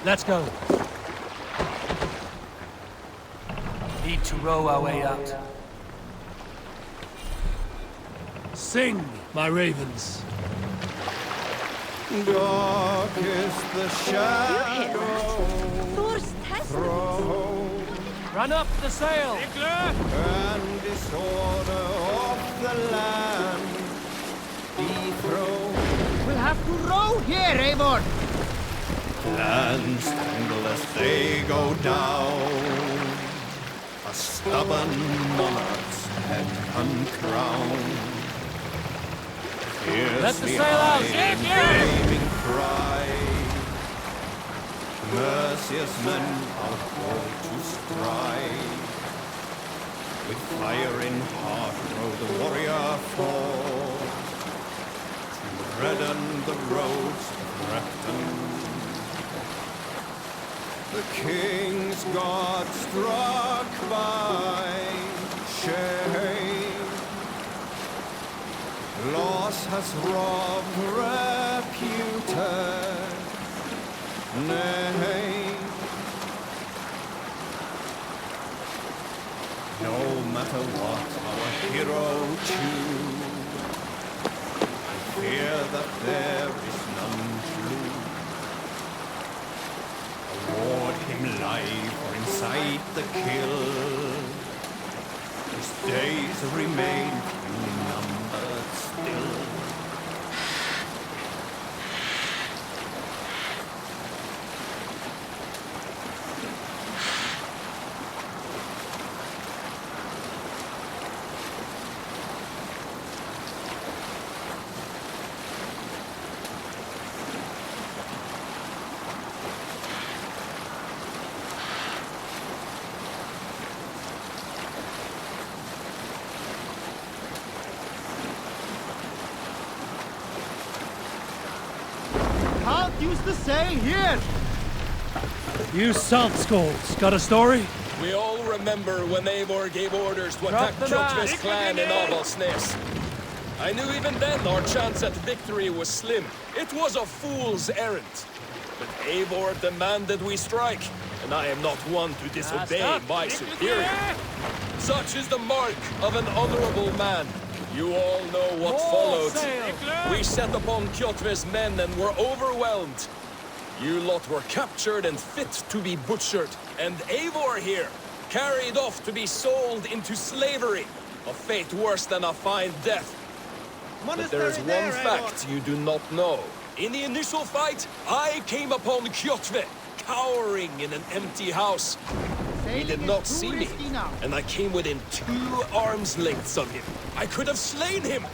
Let's go. Need to row our way out. Sing, my ravens. Dark is the shadow. Thor's testament. Run up the sail! And disorder of the land dethroned. We'll have to row here, Eivor. Lands tremble as they go down. A stubborn monarch's head uncrowned. Let the sail out! Flaming cry. Mercious men are called to strive. With fire in heart row the warrior forth to redden the roads of Repton. The king's God struck by shame. Loss has robbed reputed name. No matter what our hero choose, I fear that there is none true. Award him life or incite the kill. His days remain few numbered still. Can't use the sail here. You salt skulls, got a story? We all remember when Eivor gave orders to Drop attack the Kjotve's mask. clan in Avaldsnes. I knew even then our chance at victory was slim. It was a fool's errand. But Eivor demanded we strike, and I am not one to disobey my superior. Such is the mark of an honorable man. You all know what followed. We set upon Kjotve's men and were overwhelmed. You lot were captured and fit to be butchered, and Eivor here, carried off to be sold into slavery, a fate worse than a fine death. But there is one fact you do not know. In the initial fight, I came upon Kjotve, cowering in an empty house. He did not see me, and I came within 2 arms lengths of him. I could have slain him!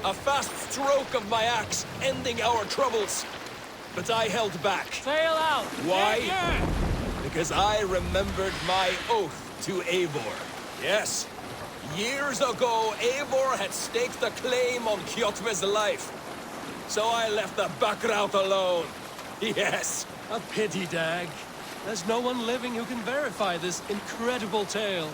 A fast stroke of my axe, ending our troubles. But I held back. Sail out! Why? Because I remembered my oath to Eivor. Yes, years ago, Eivor had staked a claim on Kjotve's life. So I left the Backrout alone. Yes. A pity, Dag. There's no one living who can verify this incredible tale.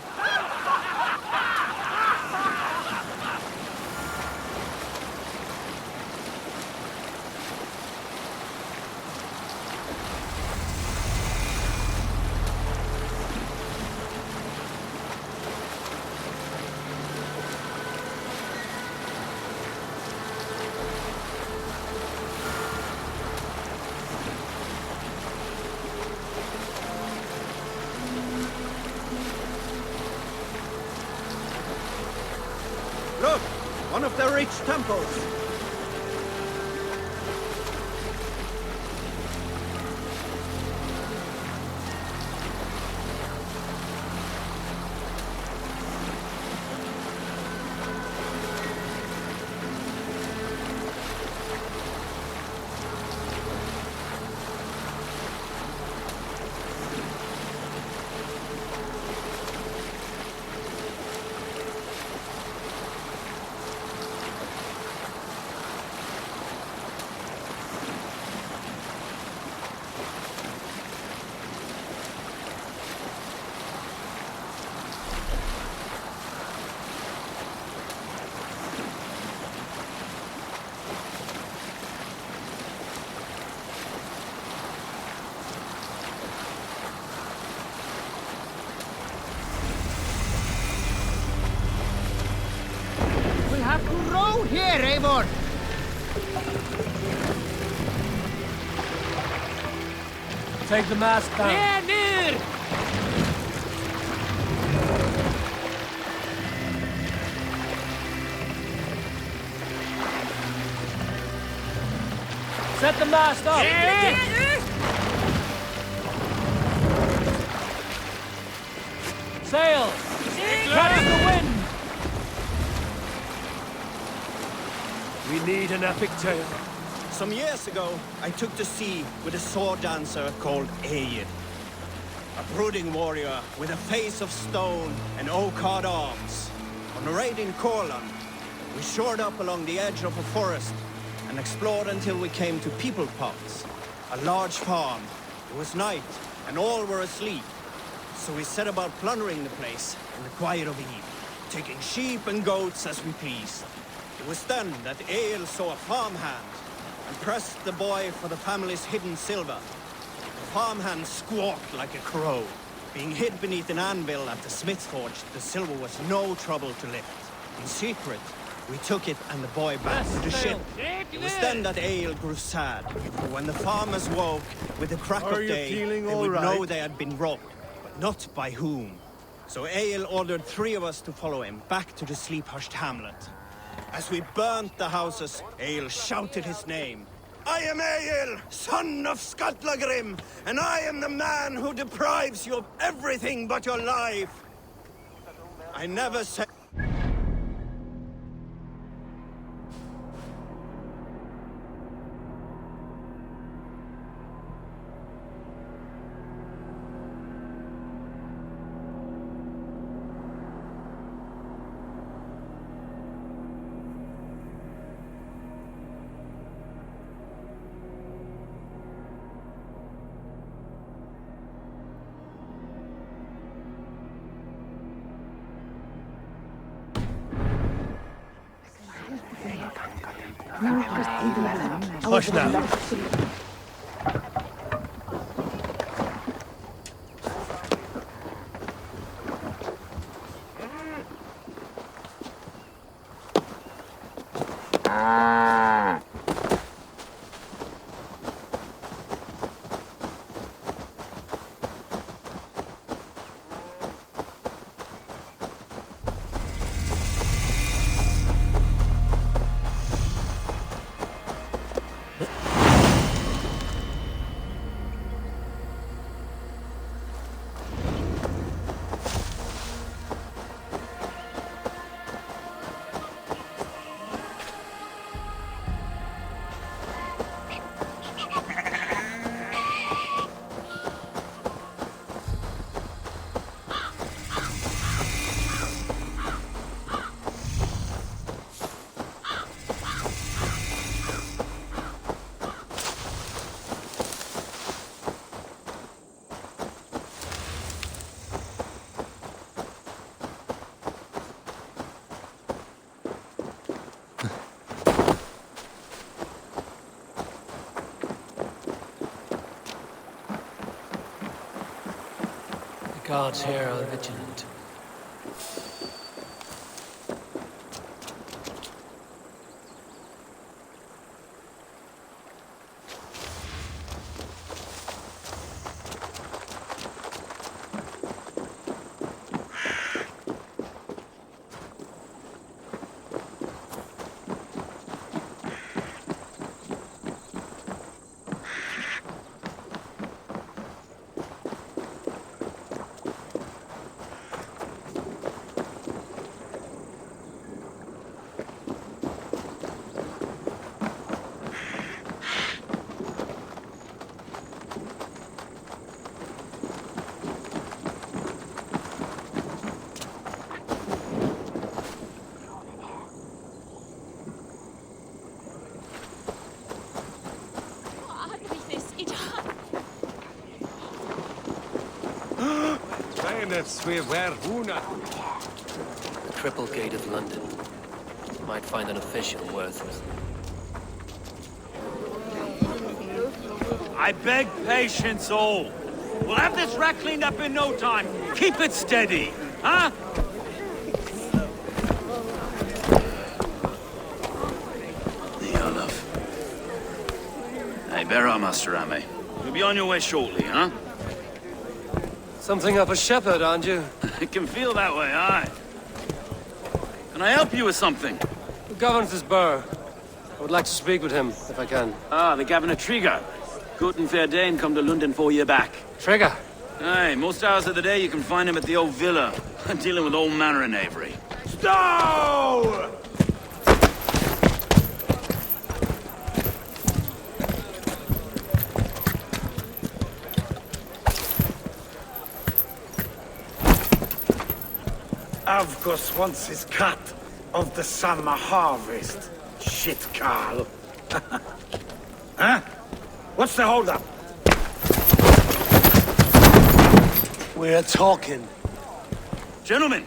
Look, one of the rich temples. Take the mast down. Set the mast up. Sail. Catch the wind. We need an epic tale. Some years ago, I took to sea with a sword dancer called Eivor. A brooding warrior with a face of stone and oak-hard arms. On a raid in Corland, we shored up along the edge of a forest and explored until we came to People Pots, a large farm. It was night, and all were asleep. So we set about plundering the place in the quiet of eve, taking sheep and goats as we pleased. It was then that Eivor saw a farmhand and pressed the boy for the family's hidden silver. The farmhand squawked like a crow. Being hid beneath an anvil at the smith's forge, the silver was no trouble to lift. In secret, we took it and the boy back to the ship. It was then that Eivor grew sad. For when the farmers woke with the crack of day, they would know they had been robbed, but not by whom. So Eivor ordered 3 of us to follow him back to the sleep-hushed hamlet. As we burnt the houses, Eivor shouted his name. I am Eivor, son of Skatlagrim, and I am the man who deprives you of everything but your life. I never said... Hush now. The guards here are vigilant. The Triple Gate of London. Might find an official worth it. I beg patience, all. We'll have this rat cleaned up in no time. Keep it steady, huh? The Olaf. Hey, bear up, Master Ame. You'll be on your way shortly, huh? Something of a shepherd, aren't you? It can feel that way, aye. Can I help you with something? Who governs this burr? I would like to speak with him, if I can. Ah, the Governor Trigger. Good and fair Dane come to Lunden 4 year back. Trigger! Aye, most hours of the day you can find him at the old villa, dealing with all manner in Avery. Stow! Avgos wants his cut of the summer harvest. Shit, Carl. Huh? What's the holdup? We're talking. Gentlemen,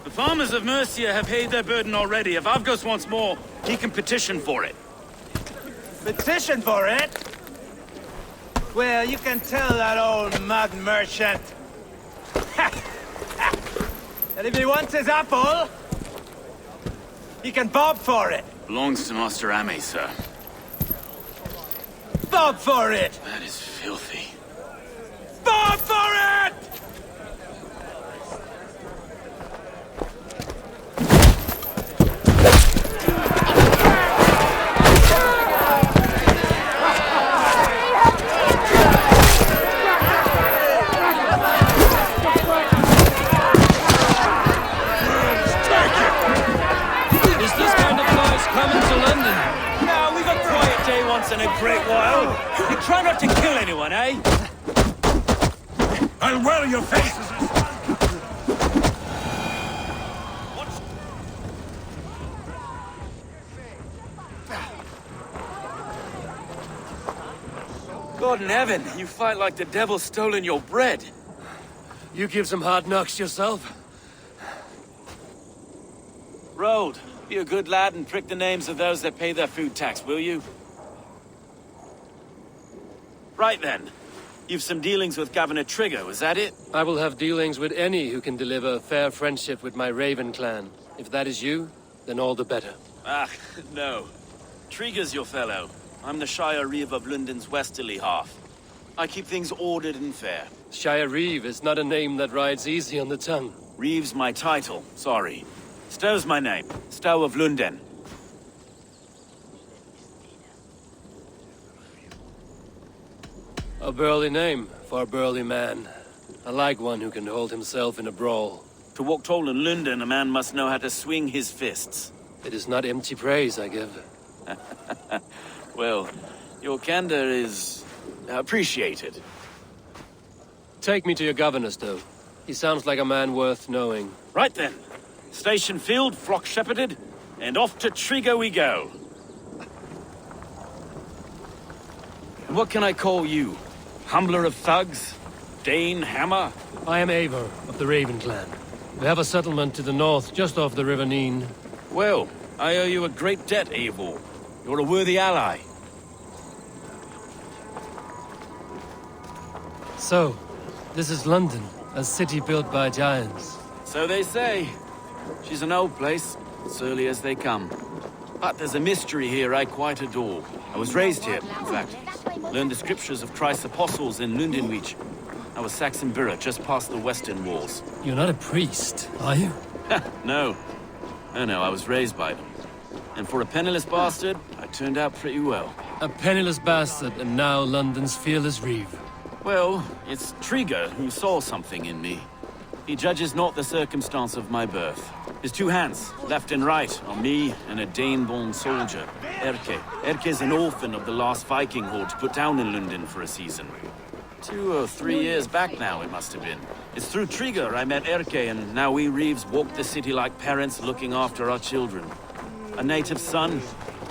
the farmers of Mercia have paid their burden already. If Avgos wants more, he can petition for it. Petition for it? Well, you can tell that old mud merchant that if he wants his apple, he can bob for it. Belongs to Master Ame, sir. Bob for it! That is filthy. Bob for it! Is this kind of noise coming to London? Now, we've a quiet day once in a great while. You try not to kill anyone, eh? I'll wear your faces. God in heaven, you fight like the devil's stolen your bread. You give some hard knocks yourself. Road, be a good lad and prick the names of those that pay their food tax, will you? Right then. You've some dealings with Governor Trigger, was that it? I will have dealings with any who can deliver a fair friendship with my Raven clan. If that is you, then all the better. Ah, no. Trigger's your fellow. I'm the Shire Reeve of Lunden's westerly half. I keep things ordered and fair. Shire Reeve is not a name that rides easy on the tongue. Reeve's my title, sorry. Stow's my name. Stow of Lunden. A burly name for a burly man. I like one who can hold himself in a brawl. To walk tall in Lunden, a man must know how to swing his fists. It is not empty praise I give. Well, your candor is appreciated. Take me to your governor, Stow. He sounds like a man worth knowing. Right then. Station filled, flock shepherded, and off to Trigger we go. And what can I call you? Humbler of thugs? Dane Hammer? I am Eivor of the Raven clan. We have a settlement to the north, just off the River Neen. Well, I owe you a great debt, Eivor. You're a worthy ally. So, this is London, a city built by giants. So they say. She's an old place, as early as they come. But there's a mystery here I quite adore. I was raised here, in fact. Learned the scriptures of Christ's apostles in Lundenwich. I was Saxon Borough, just past the western walls. You're not a priest, are you? No. No, I was raised by them. And for a penniless bastard, I turned out pretty well. A penniless bastard, and now London's fearless Reeve. Well, it's Trigger who saw something in me. He judges not the circumstance of my birth. His two hands, left and right, are me and a Dane-born soldier, Erke. Erke's an orphan of the last Viking horde put down in Lunden for a season. 2 or 3 years back now, it must have been. It's through Trigger I met Erke, and now we Reeves walk the city like parents looking after our children. A native son,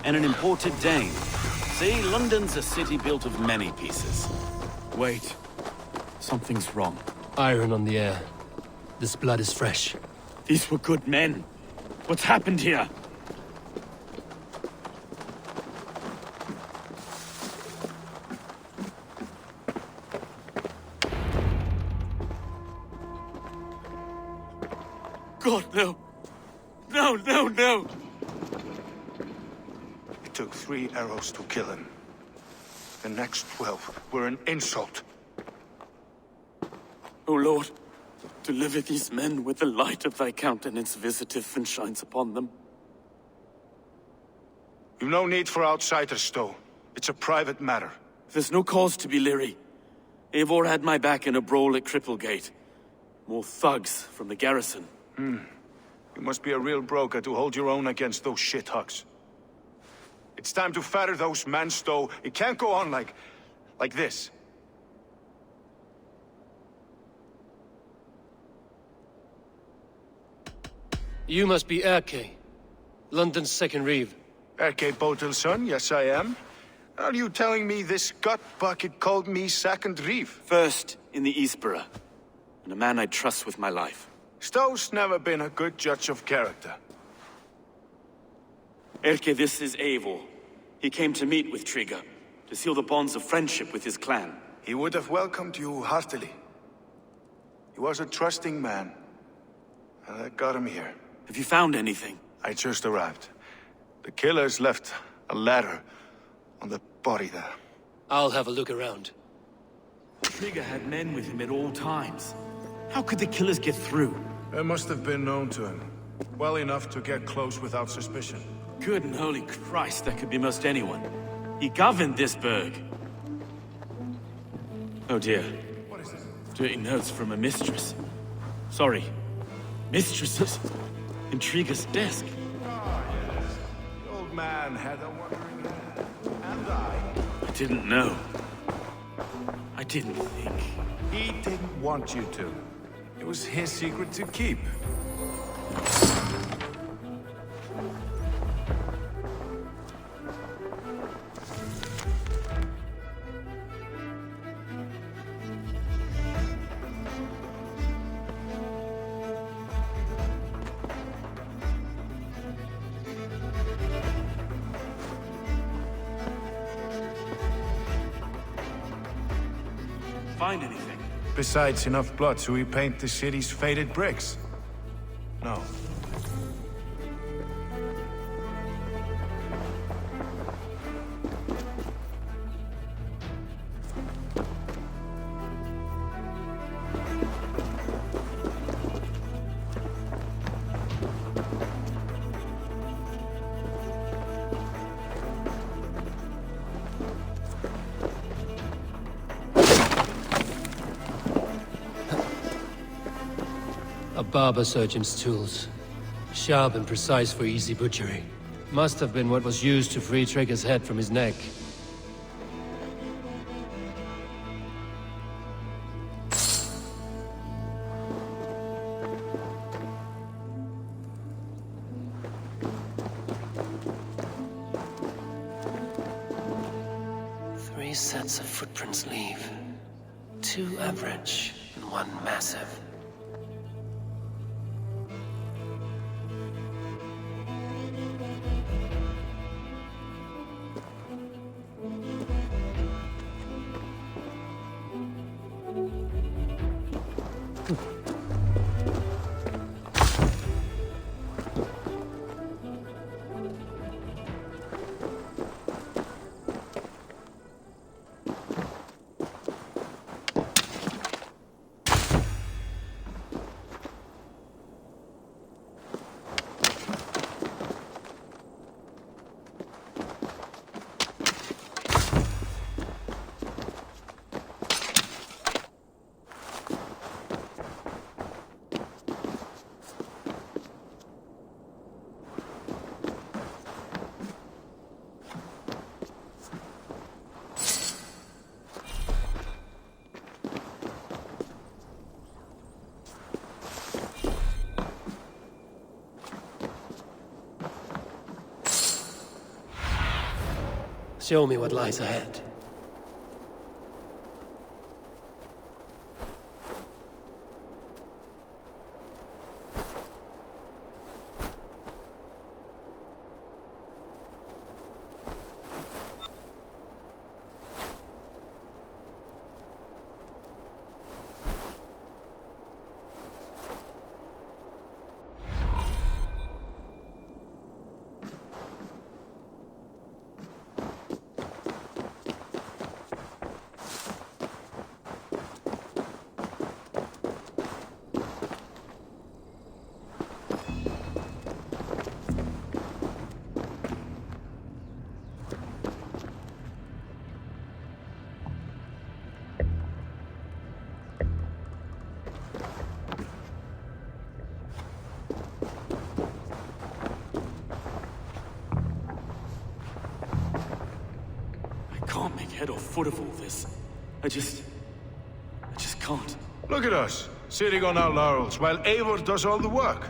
and an imported Dane. See, London's a city built of many pieces. Wait. Something's wrong. Iron on the air. This blood is fresh. These were good men. What's happened here? God, no. It took 3 arrows to kill him. The next 12 were an insult. O Lord, deliver these men with the light of thy countenance visitive and shines upon them. You've no need for outsiders, Stowe. It's a private matter. There's no cause to be leery. Eivor had my back in a brawl at Cripplegate. More thugs from the garrison. You must be a real broker to hold your own against those shithugs. It's time to fetter those men, Stowe. It can't go on like this. You must be Erke, London's second reeve. Erke Botelson, yes I am. Are you telling me this gut bucket called me second reeve? First in the Eastborough, and a man I trust with my life. Stowe's never been a good judge of character. Erke, this is Eivor. He came to meet with Trigger, to seal the bonds of friendship with his clan. He would have welcomed you heartily. He was a trusting man. And that got him here. Have you found anything? I just arrived. The killers left a ladder on the body there. I'll have a look around. Trigger had men with him at all times. How could the killers get through? They must have been known to him. Well enough to get close without suspicion. Good and holy Christ, that could be most anyone. He governed this burg. Oh dear. What is this? Dirty notes from a mistress. Sorry. Mistresses? In Trigger's desk. Ah, yes. The old man had a wandering head. And I didn't know. I didn't think. He didn't want you to. It was his secret to keep. Find anything? Besides enough blood to repaint the city's faded bricks? No. A barber surgeon's tools. Sharp and precise for easy butchery. Must have been what was used to free Trigger's head from his neck. Three sets of footprints leave. 2 average and 1 massive. Show me what lies ahead. head or foot of all this. I just can't. Look at us, sitting on our laurels, while Eivor does all the work.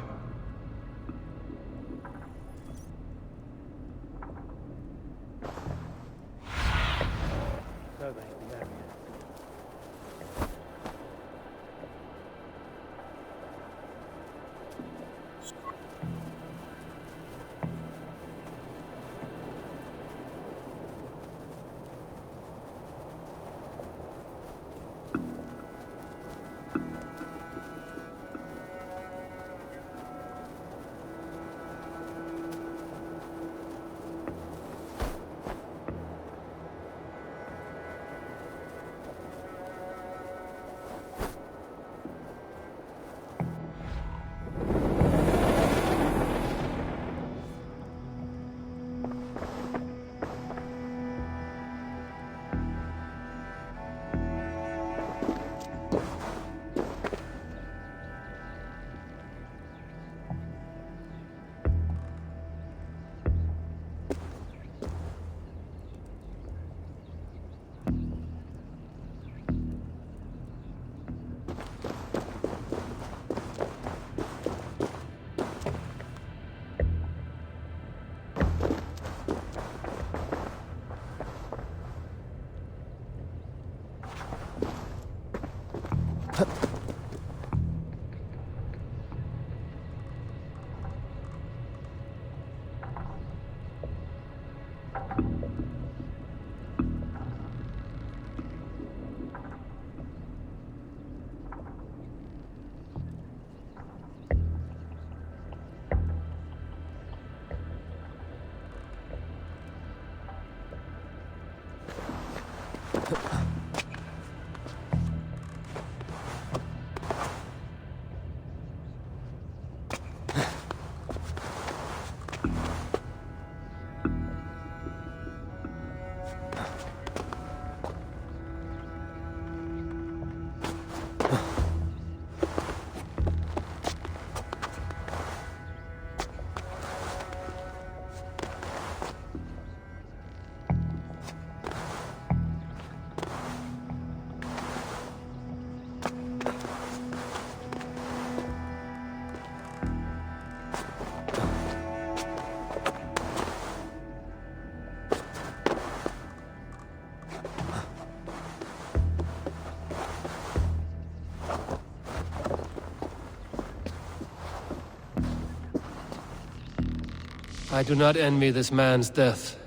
I do not envy this man's death.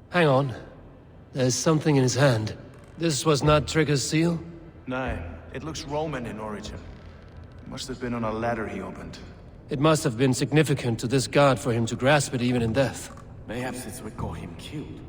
Hang on. There's something in his hand. This was not Trigger's seal? No, it looks Roman in origin. Must have been on a ladder he opened. It must have been significant to this god for him to grasp it even in death. Perhaps it's what got him killed.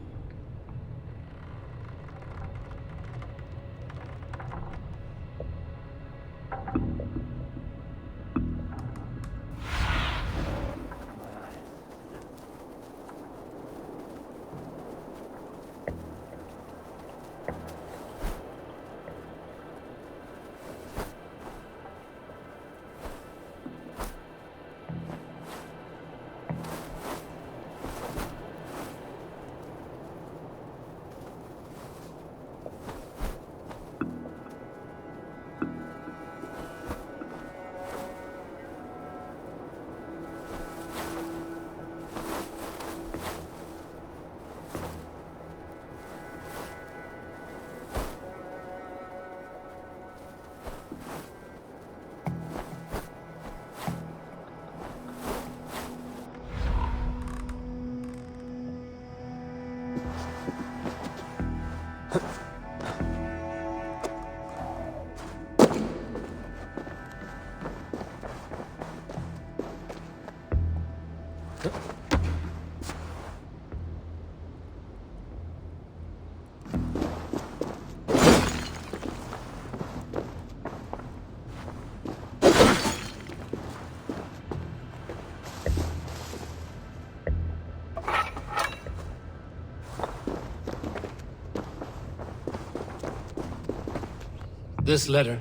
This letter.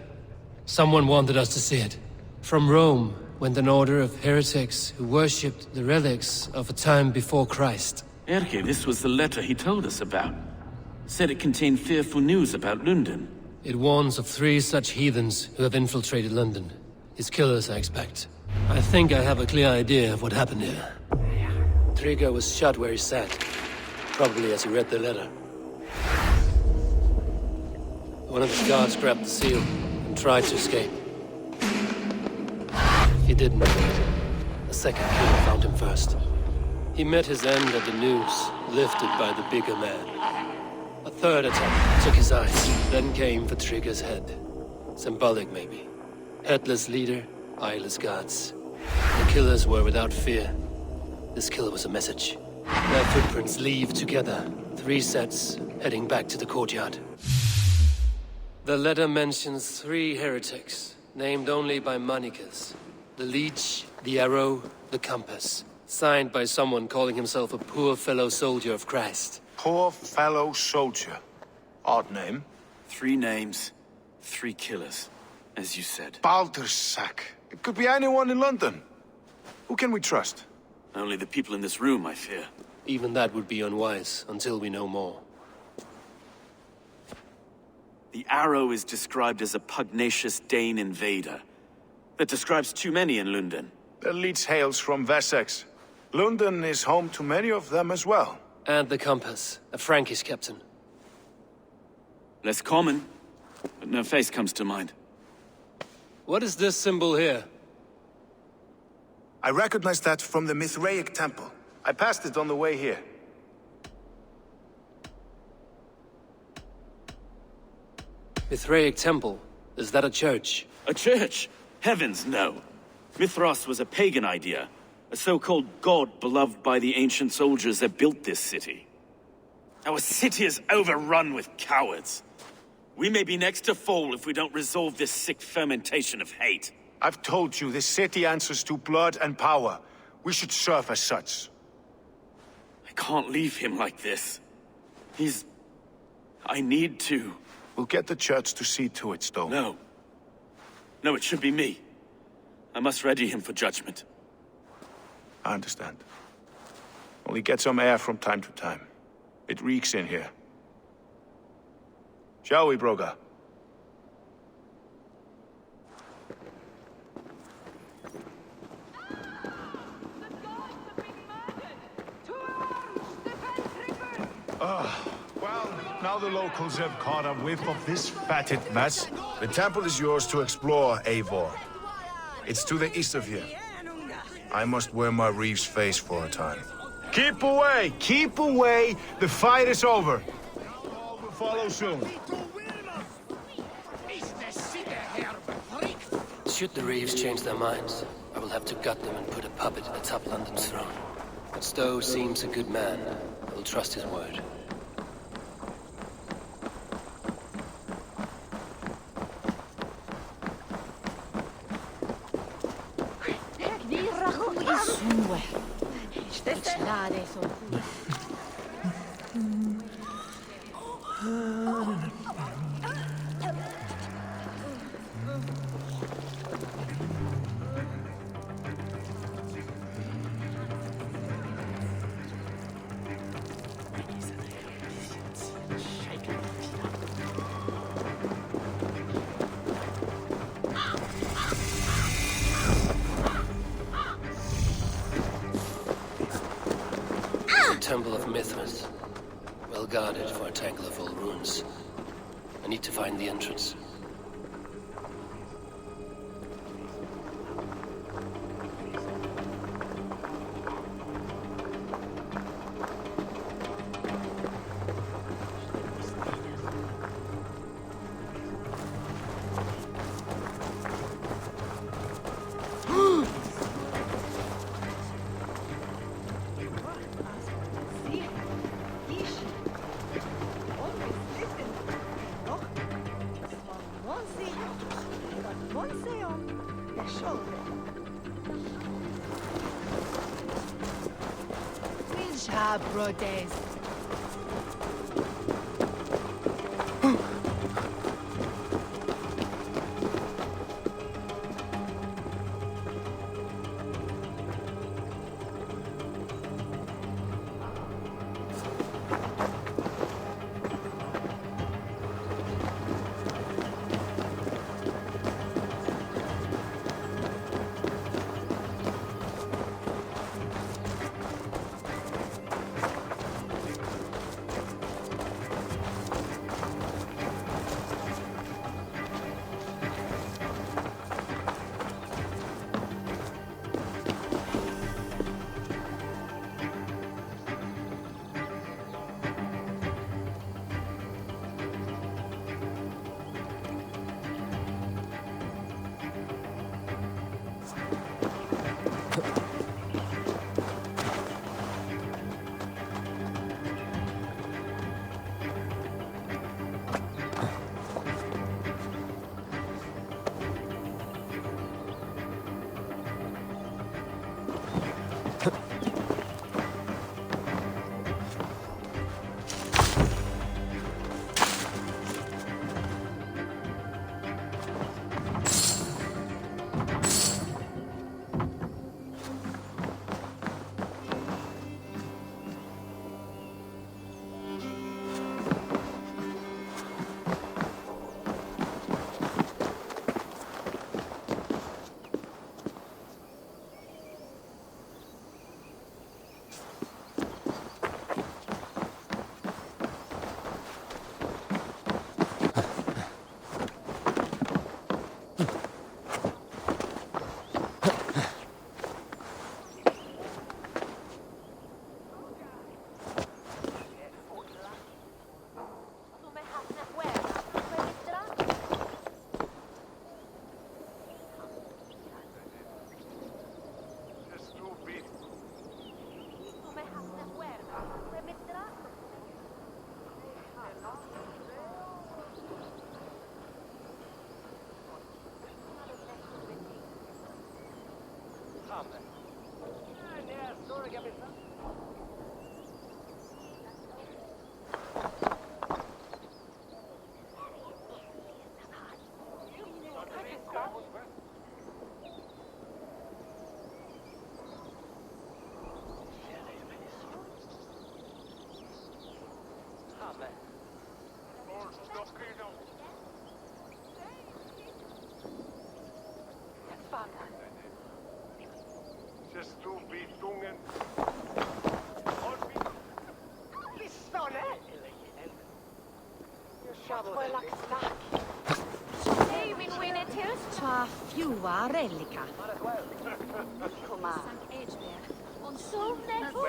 Someone wanted us to see it. From Rome went an order of heretics who worshipped the relics of a time before Christ. Erke, this was the letter he told us about. Said it contained fearful news about Lunden. It warns of 3 such heathens who have infiltrated London. His killers, I expect. I think I have a clear idea of what happened here. Trigger was shot where he sat. Probably as he read the letter. One of his guards grabbed the seal and tried to escape. He didn't. A second killer found him first. He met his end at the noose, lifted by the bigger man. A third attack took his eyes, then came for Trigger's head. Symbolic, maybe. Headless leader, eyeless guards. The killers were without fear. This kill was a message. Their footprints leave together. 3 sets, heading back to the courtyard. The letter mentions 3 heretics, named only by monikers. The Leech, the Arrow, the Compass. Signed by someone calling himself a poor fellow soldier of Christ. Poor fellow soldier. Odd name. 3 names, 3 killers, as you said. Baldersack. It could be anyone in London. Who can we trust? Only the people in this room, I fear. Even that would be unwise, until we know more. The Arrow is described as a pugnacious Dane invader. That describes too many in Lunden. The Leech hails from Wessex. Lunden is home to many of them as well. And the Compass, a Frankish captain. Less common, but no face comes to mind. What is this symbol here? I recognize that from the Mithraic temple. I passed it on the way here. Mithraic temple? Is that a church? A church? Heavens, no. Mithras was a pagan idea. A so-called god beloved by the ancient soldiers that built this city. Our city is overrun with cowards. We may be next to fall if we don't resolve this sick fermentation of hate. I've told you, this city answers to blood and power. We should serve as such. I can't leave him like this. I need to. We'll get the church to see to it, Stowe. No. No, it should be me. I must ready him for judgment. I understand. Only get some air from time to time. It reeks in here. Shall we, Broga? Well, now the locals have caught a whiff of this fatted mess. The temple is yours to explore, Eivor. It's to the east of here. I must wear my Reeve's face for a time. Keep away! Keep away! The fight is over. All will follow soon. Should the Reeves change their minds, I will have to gut them and put a puppet atop London's throne. But Stowe seems a good man. I will trust his word. Temple of Mithras. Well guarded for a tangle of old ruins. I need to find the entrance. Brodes.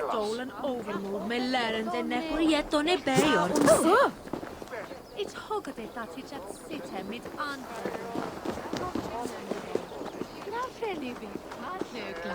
Stolen overmove med lärarna på jätton i bergen. It's hugget att it just sit här mitt anfall. Varför ni vet vad högla?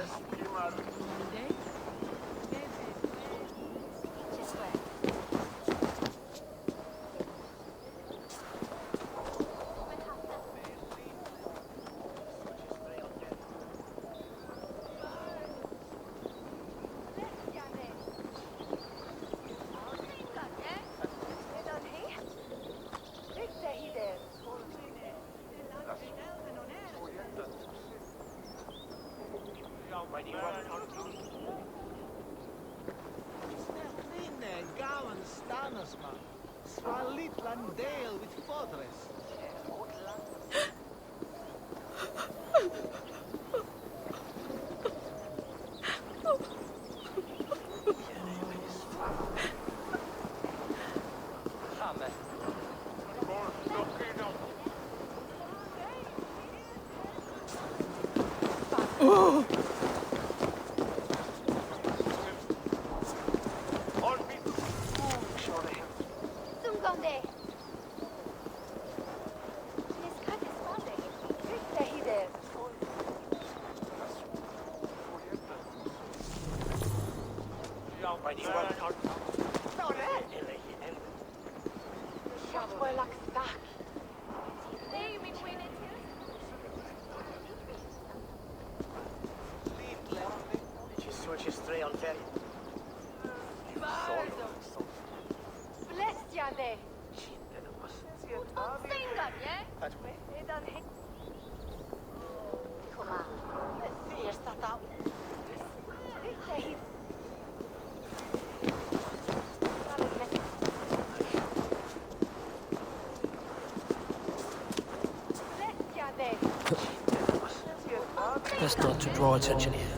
Best not to draw attention here.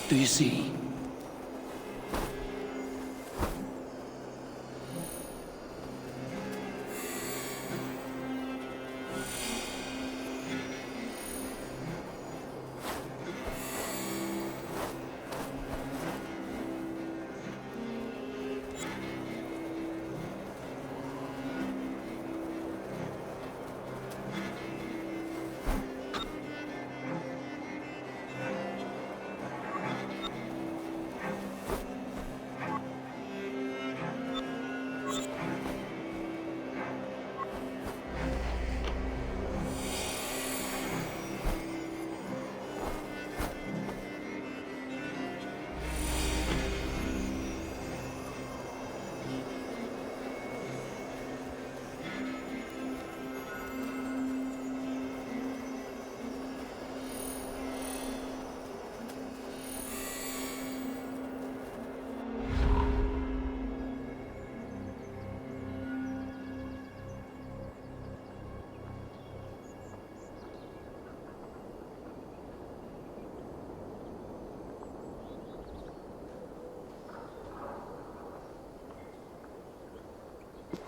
What do you see?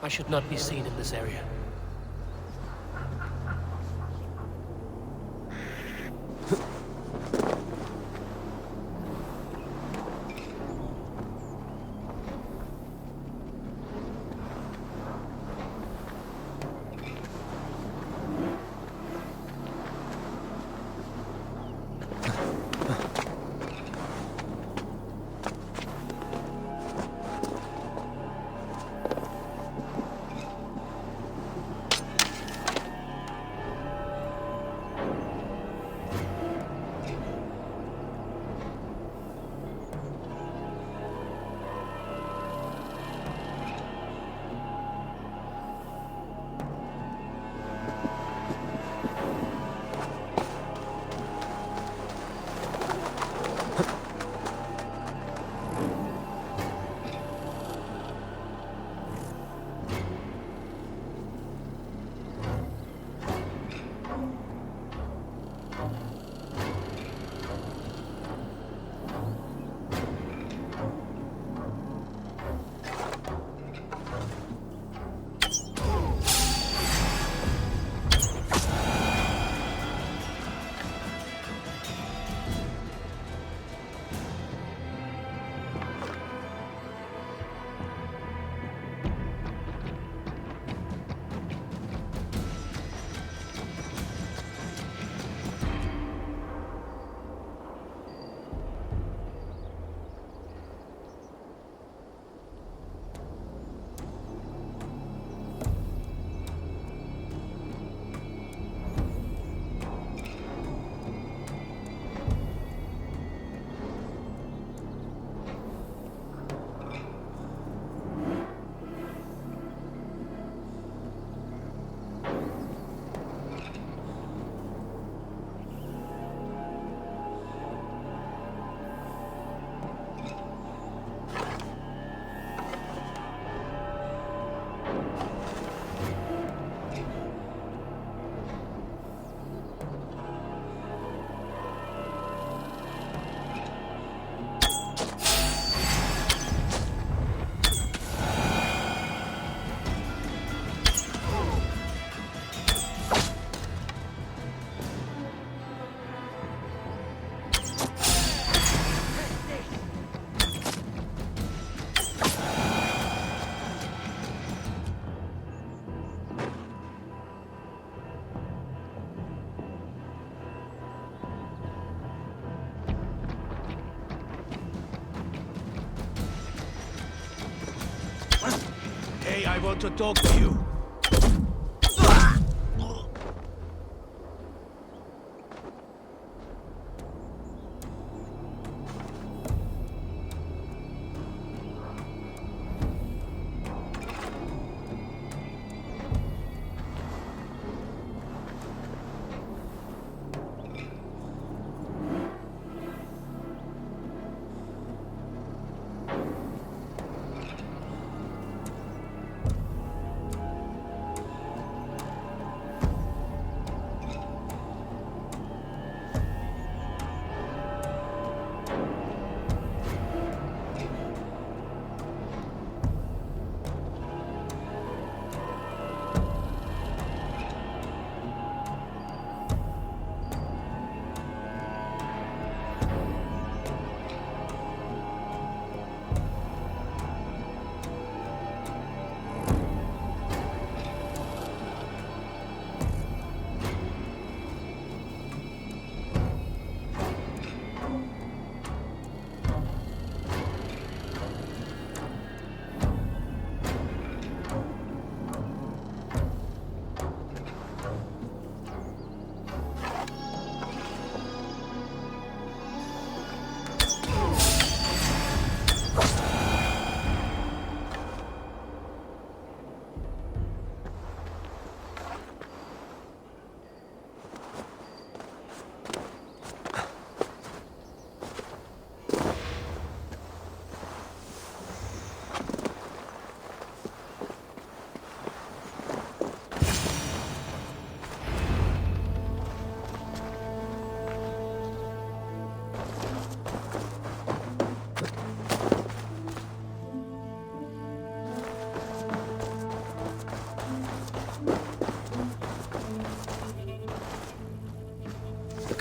I should not be seen in this area. Hey, I want to talk to you.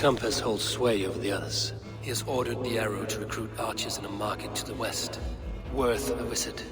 compass holds sway over the others. He has ordered the arrow to recruit archers in a market to the west. Worth a visit.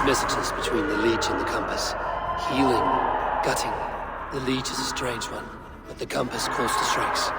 messages between the Leech and the Compass. Healing, gutting. The Leech is a strange one, but the Compass calls to strikes.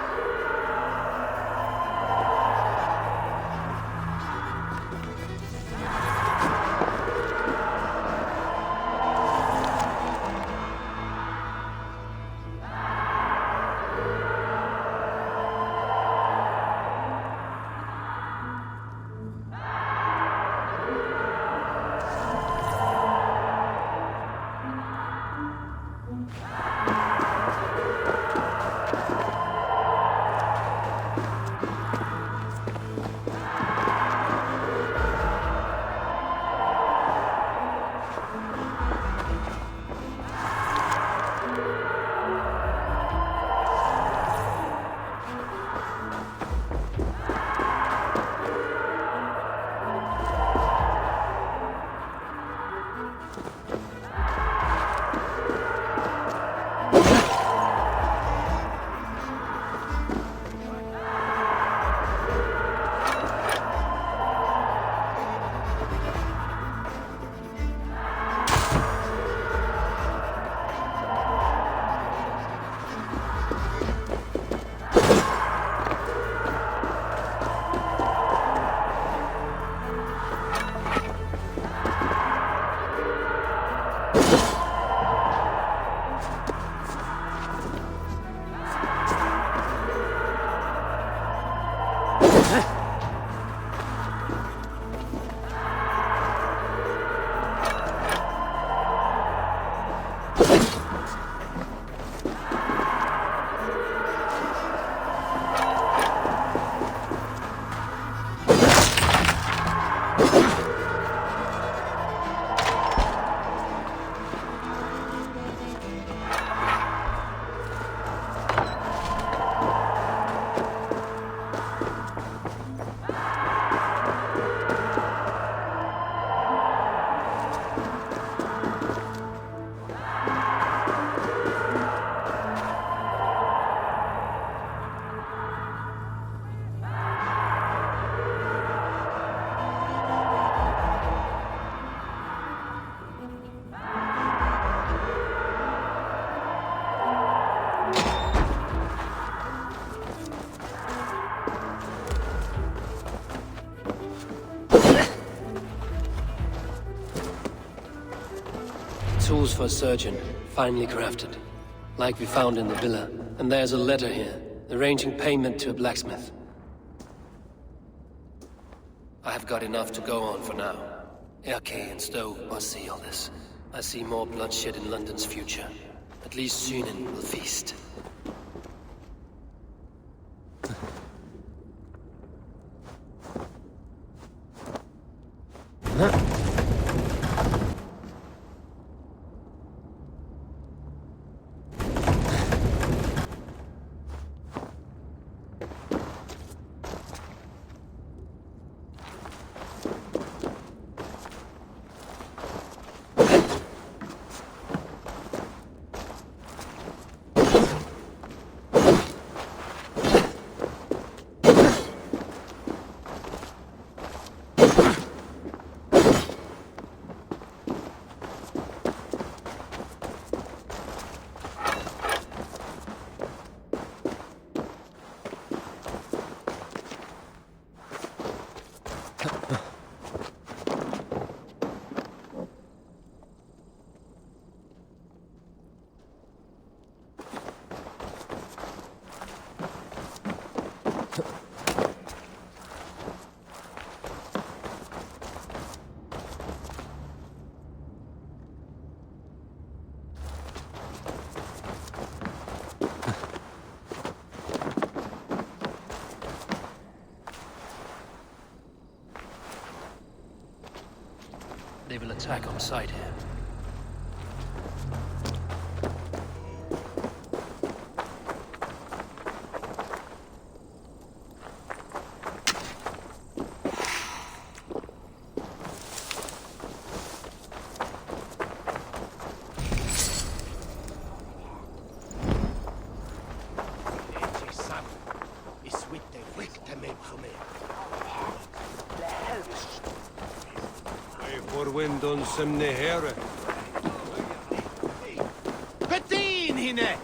Tools for a surgeon, finely crafted. Like we found in the villa. And there's a letter here, arranging payment to a blacksmith. I have got enough to go on for now. Erke and Stowe must see all this. I see more bloodshed in London's future. At least Synen will feast. They will attack on sight here. Eivor Orwindon Simnehere. Betin hinne!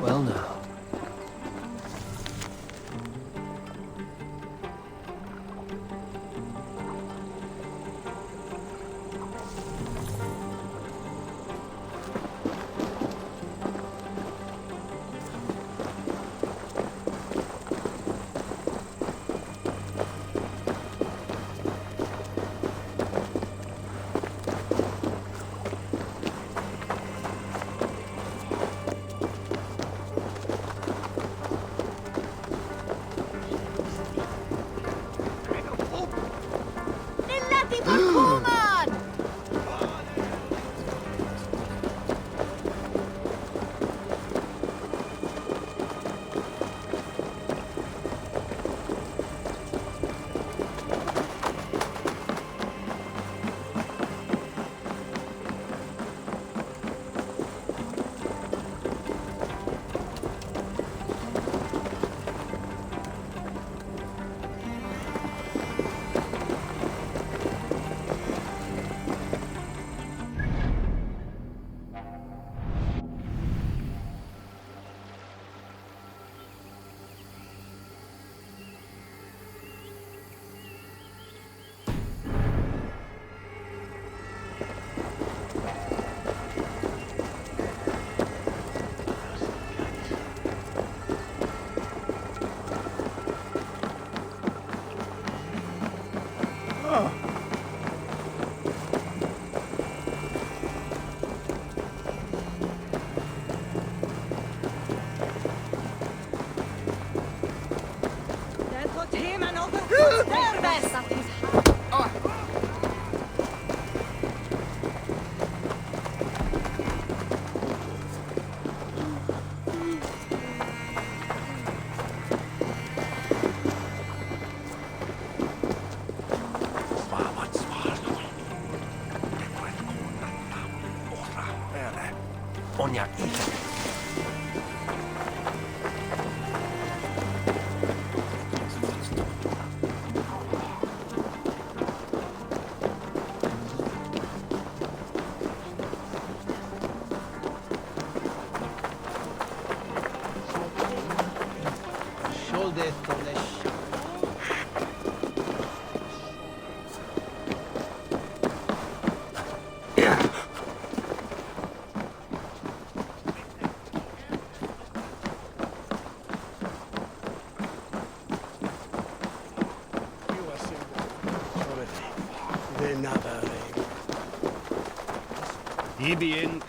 Well now. Ibien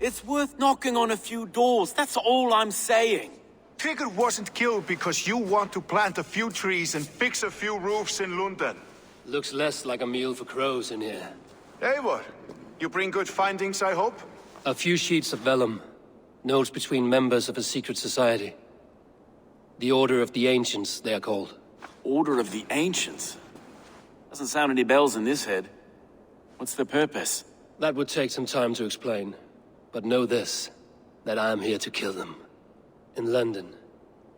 It's worth knocking on a few doors, that's all I'm saying. Tigger wasn't killed because you want to plant a few trees and fix a few roofs in Lunden. Looks less like a meal for crows in here. Eivor, you bring good findings, I hope? A few sheets of vellum. Notes between members of a secret society. The Order of the Ancients, they are called. Order of the Ancients? Doesn't sound any bells in this head. What's the purpose? That would take some time to explain. But know this, that I am here to kill them. In London,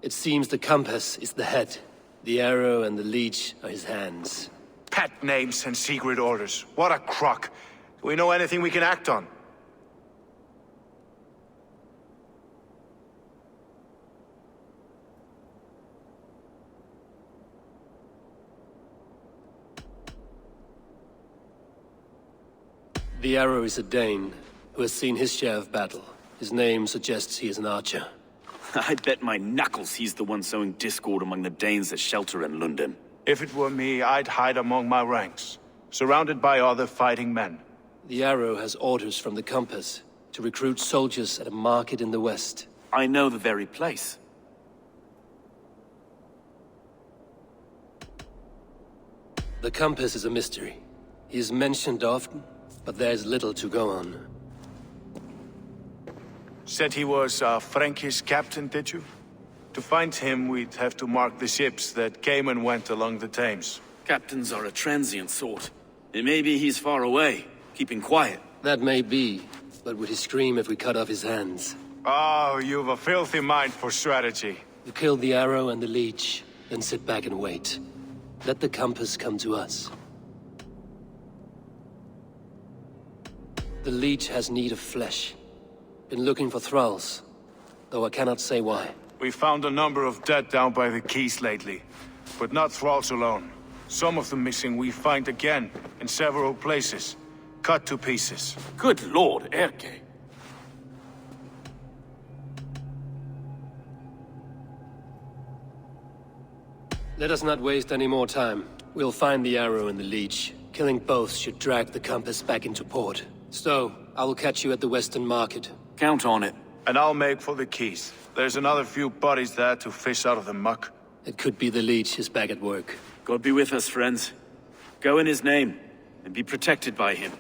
it seems the compass is the head. The arrow and the leech are his hands. Pet names and secret orders. What a crock. Do we know anything we can act on? The Arrow is a Dane, who has seen his share of battle. His name suggests he is an archer. I bet my knuckles he's the one sowing discord among the Danes that shelter in Lunden. If it were me, I'd hide among my ranks, surrounded by other fighting men. The Arrow has orders from the Compass to recruit soldiers at a market in the west. I know the very place. The Compass is a mystery. He is mentioned often, but there's little to go on. Said he was a Frankish captain, did you? To find him, we'd have to mark the ships that came and went along the Thames. Captains are a transient sort. It may be he's far away, keeping quiet. That may be, but would he scream if we cut off his hands? Oh, you've a filthy mind for strategy. You kill the Arrow and the Leech, then sit back and wait. Let the Compass come to us. The Leech has need of flesh. Been looking for thralls, though I cannot say why. We found a number of dead down by the quays lately, but not thralls alone. Some of the missing we find again, in several places, cut to pieces. Good lord, Erke. Let us not waste any more time. We'll find the Arrow and the Leech. Killing both should drag the Compass back into port. So, I will catch you at the Western Market. Count on it. And I'll make for the quays. There's another few bodies there to fish out of the muck. It could be the Leech is back at work. God be with us, friends. Go in his name, and be protected by him.